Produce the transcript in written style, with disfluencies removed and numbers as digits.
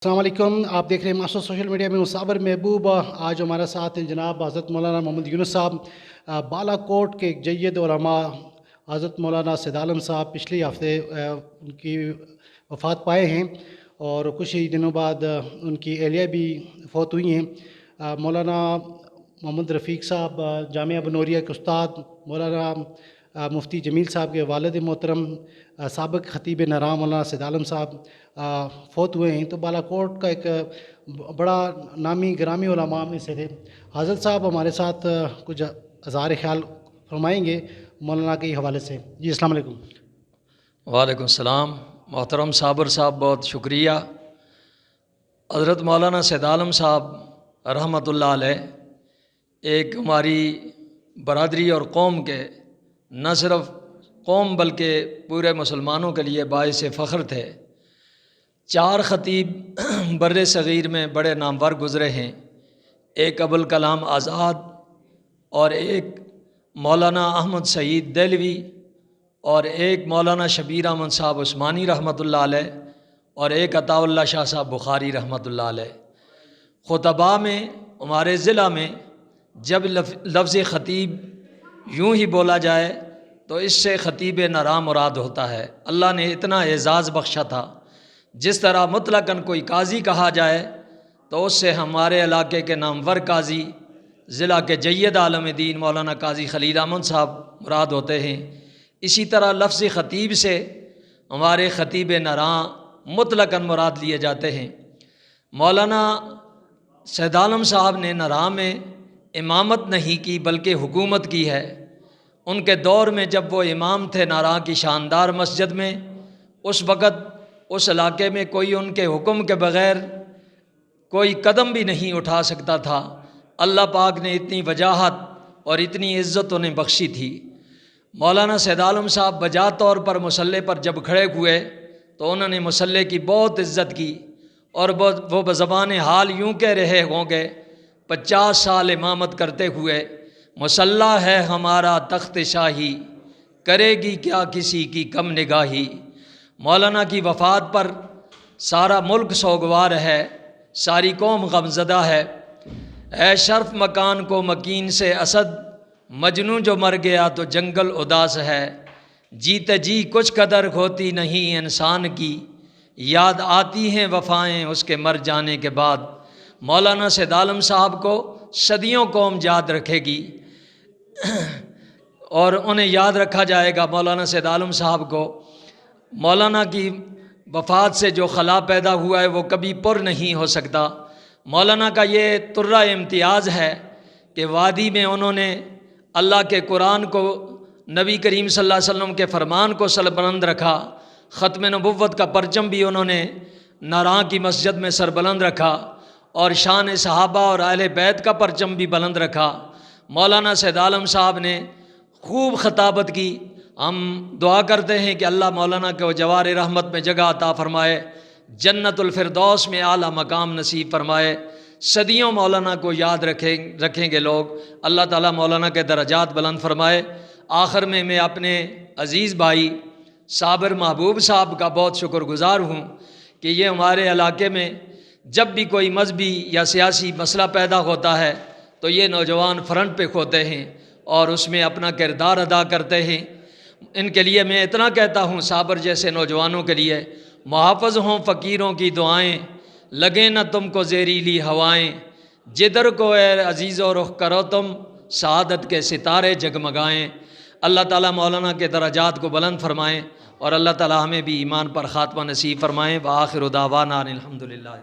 السلام علیکم، آپ دیکھ رہے ہیں ماسٹر سوشل میڈیا میں صابر محبوب۔ آج ہمارے ساتھ ہیں جناب حضرت مولانا محمد یونس صاحب، بالا کوٹ کے ایک جید علماء حضرت مولانا سید عالم صاحب پچھلے ہفتے ان کی وفات پائے ہیں اور کچھ ہی دنوں بعد ان کی اہلیہ بھی فوت ہوئی ہیں۔ مولانا محمد رفیق صاحب جامعہ بنوریہ کے استاد، مولانا مفتی جمیل صاحب کے والد محترم سابق خطیب نرام مولانا سید عالم صاحب فوت ہوئے ہیں۔ تو بالا کوٹ کا ایک بڑا نامی گرامی علماء میں سے تھے۔ حضرت صاحب ہمارے ساتھ کچھ اظہار خیال فرمائیں گے مولانا کے حوالے سے۔ جی السلام علیکم۔ وعلیکم السلام محترم صابر صاحب، بہت شکریہ۔ حضرت مولانا سید عالم صاحب رحمۃ اللہ علیہ ایک ہماری برادری اور قوم کے، نہ صرف قوم بلکہ پورے مسلمانوں کے لیے باعث فخر تھے۔ 4 خطیب بر صغیر میں بڑے نامور گزرے ہیں، ایک ابوالکلام آزاد اور ایک مولانا احمد سعید دہلوی اور ایک مولانا شبیر احمد صاحب عثمانی رحمۃ اللہ علیہ اور ایک عطاء اللہ شاہ صاحب بخاری رحمۃ اللہ علیہ۔ خطباء میں ہمارے ضلع میں جب لفظ خطیب یوں ہی بولا جائے تو اس سے خطیب نرام مراد ہوتا ہے۔ اللہ نے اتنا اعزاز بخشا تھا، جس طرح مطلقاً کوئی قاضی کہا جائے تو اس سے ہمارے علاقے کے نامور قاضی، ضلع کے جید عالم دین مولانا قاضی خلیل احمد صاحب مراد ہوتے ہیں۔ اسی طرح لفظ خطیب سے ہمارے خطیب نراں مطلقاً مراد لیے جاتے ہیں۔ مولانا سید عالم صاحب نے نراں میں امامت نہیں کی بلکہ حکومت کی ہے۔ ان کے دور میں جب وہ امام تھے نراں کی شاندار مسجد میں، اس وقت اس علاقے میں کوئی ان کے حکم کے بغیر کوئی قدم بھی نہیں اٹھا سکتا تھا۔ اللہ پاک نے اتنی وجاہت اور اتنی عزت انہیں بخشی تھی۔ مولانا سید عالم صاحب بجا طور پر مصلی پر جب کھڑے ہوئے تو انہوں نے مصلی کی بہت عزت کی، اور وہ بزبان حال یوں کہہ رہے ہوں گے 50 سال امامت کرتے ہوئے، مصلی ہے ہمارا تخت شاہی، کرے گی کیا کسی کی کم نگاہی۔ مولانا کی وفات پر سارا ملک سوگوار ہے، ساری قوم غمزدہ ہے۔ اے شرف مکان کو مکین سے اسد، مجنوں جو مر گیا تو جنگل اداس ہے۔ جیتے جی کچھ قدر ہوتی نہیں انسان کی، یاد آتی ہیں وفائیں اس کے مر جانے کے بعد۔ مولانا سید عالم صاحب کو صدیوں قوم یاد رکھے گی اور انہیں یاد رکھا جائے گا۔ مولانا سید عالم صاحب کو مولانا کی وفات سے جو خلا پیدا ہوا ہے وہ کبھی پر نہیں ہو سکتا۔ مولانا کا یہ ترہ امتیاز ہے کہ وادی میں انہوں نے اللہ کے قرآن کو، نبی کریم صلی اللہ علیہ وسلم کے فرمان کو سربلند رکھا۔ ختم نبوت کا پرچم بھی انہوں نے نراں کی مسجد میں سربلند رکھا، اور شان صحابہ اور اہل بیت کا پرچم بھی بلند رکھا۔ مولانا سید عالم صاحب نے خوب خطابت کی۔ ہم دعا کرتے ہیں کہ اللہ مولانا کو جوار رحمت میں جگہ عطا فرمائے، جنت الفردوس میں اعلیٰ مقام نصیب فرمائے۔ صدیوں مولانا کو یاد رکھیں گے لوگ۔ اللہ تعالیٰ مولانا کے درجات بلند فرمائے۔ آخر میں اپنے عزیز بھائی صابر محبوب صاحب کا بہت شکر گزار ہوں کہ یہ ہمارے علاقے میں جب بھی کوئی مذہبی یا سیاسی مسئلہ پیدا ہوتا ہے تو یہ نوجوان فرنٹ پہ کھوتے ہیں اور اس میں اپنا کردار ادا کرتے ہیں۔ ان کے لیے میں اتنا کہتا ہوں، صابر جیسے نوجوانوں کے لیے محافظ ہوں فقیروں کی دعائیں، لگیں نہ تم کو زہریلی ہوائیں، جدھر کو اے عزیز و رخ کرو تم، سعادت کے ستارے جگمگائیں۔ اللہ تعالیٰ مولانا کے درجات کو بلند فرمائیں، اور اللہ تعالیٰ ہمیں بھی ایمان پر خاتمہ نصیب فرمائیں۔ وآخر دعوانا الحمدللہ۔